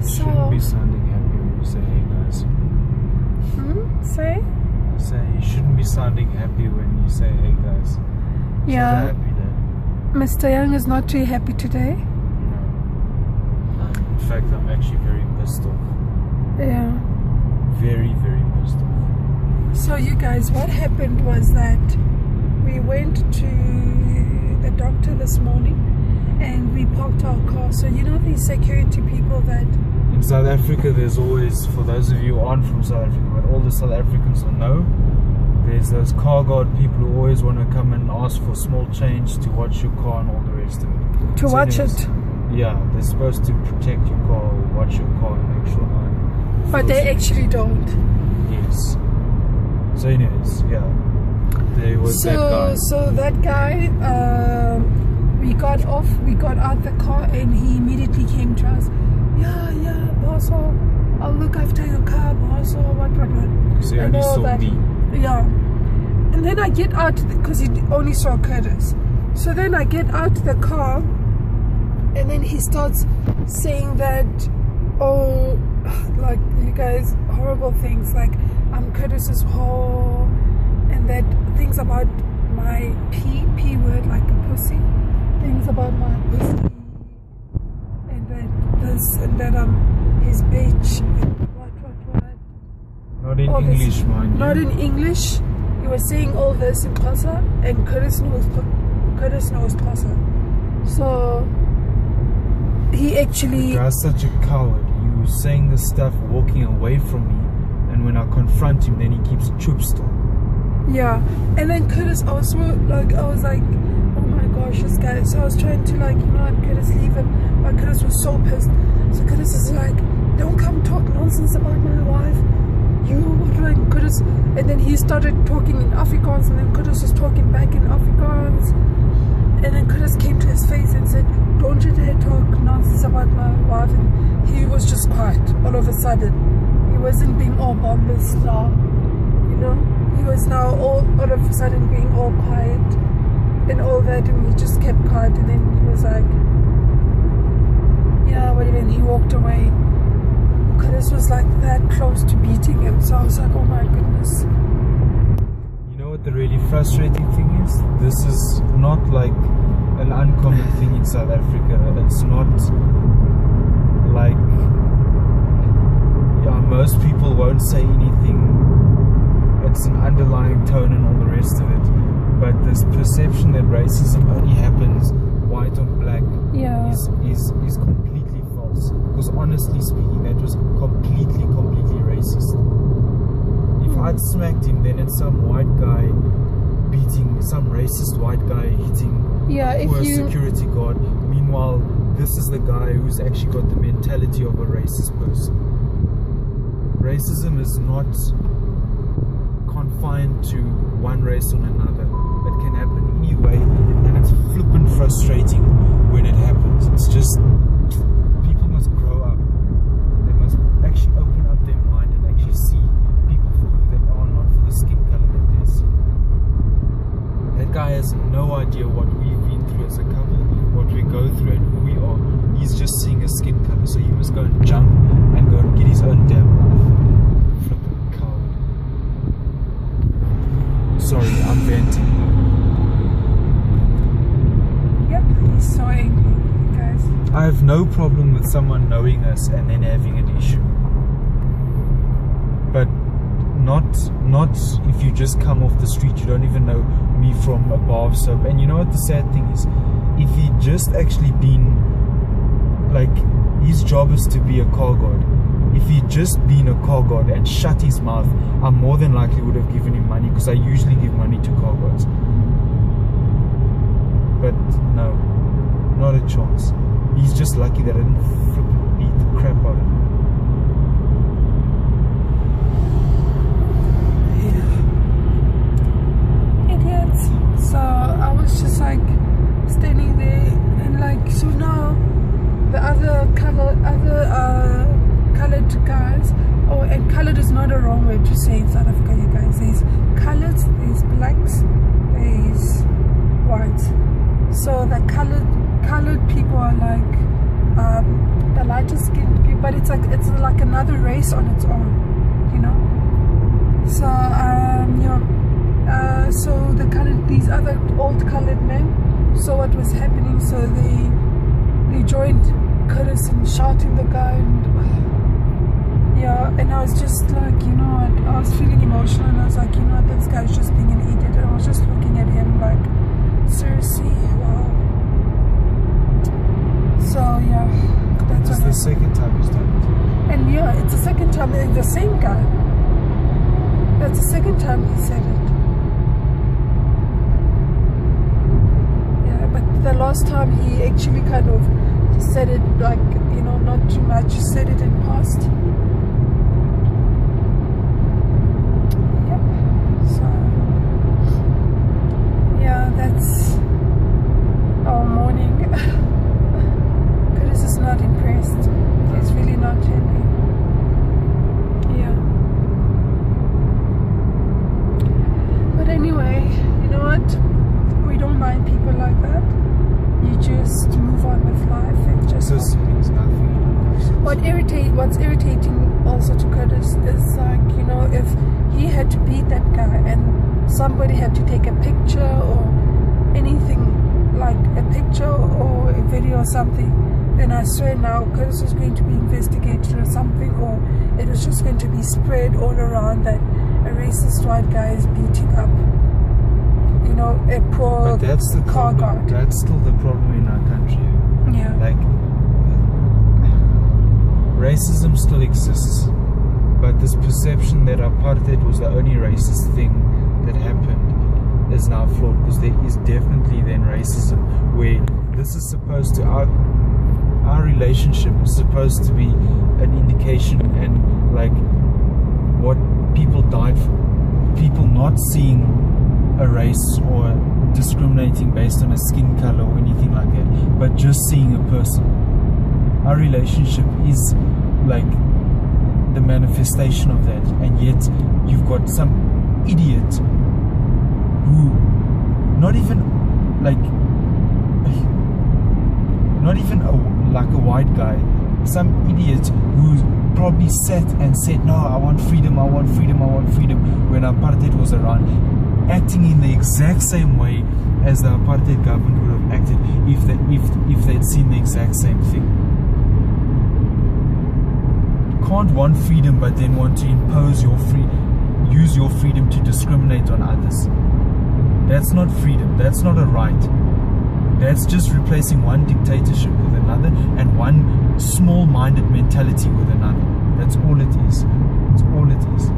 Shouldn't be sounding happy when you say, hey guys. Say? Say you shouldn't be sounding happy when you say, hey guys. Yeah. It's not a happy day. Mr. Young is not too happy today. No. In fact, I'm actually very pissed off. Yeah. Very, very pissed off. So you guys, what happened was that we went to the doctor this morning and we parked our car. So you know these security people that... In South Africa, there's always, for those of you who aren't from South Africa, but all the South Africans will know, there's those car guard people who always want to come and ask for small change to watch your car and all the rest of it. To watch it? Yeah, they're supposed to protect your car, watch your car and make sure no one... But they actually don't. Yes. So anyways, yeah. There was that guy. So that guy, we got out the car and he immediately came to us. Yeah, boss, I'll look after your car, boss, what. So he only saw me. Yeah. And then I get out, because he only saw Curtis. So then I get out the car and then he starts saying that, oh, like, you guys, horrible things, like, I'm Curtis's whore, and that things about my P word, like a pussy, things about my pussy, and that this, and that I'm his bitch, and what. Not in English, mind you. Not in English. He was saying all this in Xhosa, and Curtis knows Xhosa. So he actually... The guy's such a coward. He was saying this stuff, walking away from me, and when I confront him, then he keeps chup still. Yeah, and then Curtis, I was like, oh my gosh, this guy. So I was trying to, like, you know what, Curtis, leave him. But Curtis was so pissed. So Curtis is like, don't come talk nonsense about my wife. You, like, Curtis. And then he started talking in Afrikaans, and then Curtis was talking back in Afrikaans. And then Curtis came to his face and said, don't you dare talk nonsense about my wife. And he was just quiet all of a sudden. He wasn't being all bombast now, you know. He was now all of a sudden being all quiet and all that, and he just kept quiet. And then he was like, yeah, but then he walked away. Curtis was like that close to beating him, so I was like, oh my goodness. You know what the really frustrating thing is? This is not like an uncommon thing in South Africa. It's not like, yeah, most people won't say anything. It's an underlying tone and all the rest of it. But this perception that racism only happens white on black, yeah, is completely false. Because honestly speaking, that was completely racist. If I'd smacked him, then it's some white guy beating some racist white guy hitting poor security guard. Meanwhile, this is the guy who's actually got the mentality of a racist person. Racism is not confined to one race or another. It can happen anyway, and it's flippin' frustrating when it happens. It's just, people must grow up. They must actually open up their mind and actually see people for who they are, not for the skin color that they see. That guy has no idea what we've been through as a couple, what we go through and who we are. He's just seeing a skin color, so he must go and jump and go and get his own damn life. Flippin' coward. Sorry, I'm venting. Yep, he's so angry, guys. I have no problem with someone knowing us and then having an issue. But not if you just come off the street, you don't even know me from a bar of soap. And you know what the sad thing is? If he'd just actually been, like, his job is to be a car guard. If he'd just been a car guard and shut his mouth, I more than likely would have given him money, because I usually give money to car guards. But no, not a chance. He's just lucky that I didn't flippin' beat the crap out of him. Yeah. Idiots. So I was just like standing there, and like, so now the other colored guys. Oh, and colored is not a wrong word to say in South Africa, you guys. There's coloreds, there's blacks, there's whites. So the colored people are like the lighter skinned people, but it's like another race on its own, you know. So so these other old colored men saw what was happening, so they joined Curtis in shouting the guy, and yeah, and I was just like, you know, I was feeling emotional, and I was like, you know, this guy's just being an idiot, and I was just looking at him like, seriously, wow. So yeah, that's It's the second time he's done it. And yeah, it's the second time, and the same guy. That's the second time he said it. Yeah, but the last time he actually kind of said it like, you know, not too much, said it in past. Yep. So yeah, that's our morning. Curtis is not impressed. He's really not happy. Yeah. But anyway, you know what? We don't mind people like that. You just move on with life and just. This means nothing. What's irritating also to Curtis is like, you know, if he had to beat that guy and somebody had to take a picture or anything, like a picture or a video or something, then I swear now Curtis was going to be investigated or something, or it was just going to be spread all around that a racist white guy is beating up, you know, a poor car guard. That's still the problem in our country. Yeah. Like, racism still exists, but this perception that apartheid was the only racist thing that happened is now flawed, because there is definitely then racism where this is supposed to, our relationship is supposed to be an indication and like what people died for. People not seeing a race or discriminating based on a skin color or anything like that, but just seeing a person. Our relationship is like the manifestation of that, and yet you've got some idiot who not even like a white guy, some idiot who probably sat and said, no, I want freedom, I want freedom, I want freedom, when apartheid was around, acting in the exact same way as the apartheid government would have acted if they'd seen the exact same thing. You can't want freedom but then want to impose your use your freedom to discriminate on others. That's not freedom, that's not a right. That's just replacing one dictatorship with another and one small-minded mentality with another. That's all it is. That's all it is.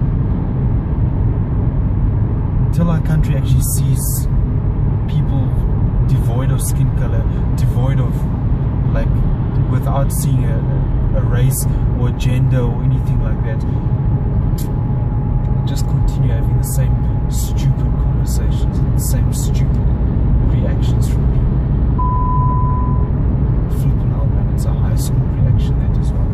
Until our country actually sees people devoid of skin color, devoid of, like, without seeing a race or gender or anything like that, just continue having the same stupid conversations and the same stupid reactions from people. Flipping out, man, it's a high school reaction that as well.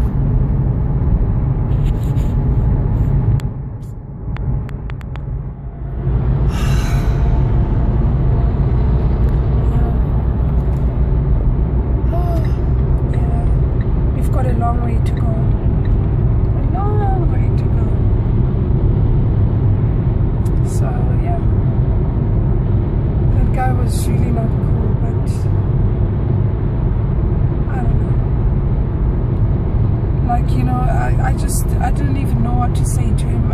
I didn't even know what to say to him.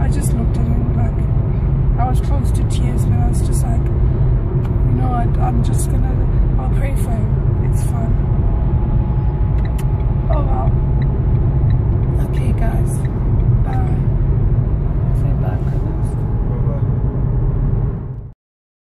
I just looked at him like I was close to tears, but I was just like,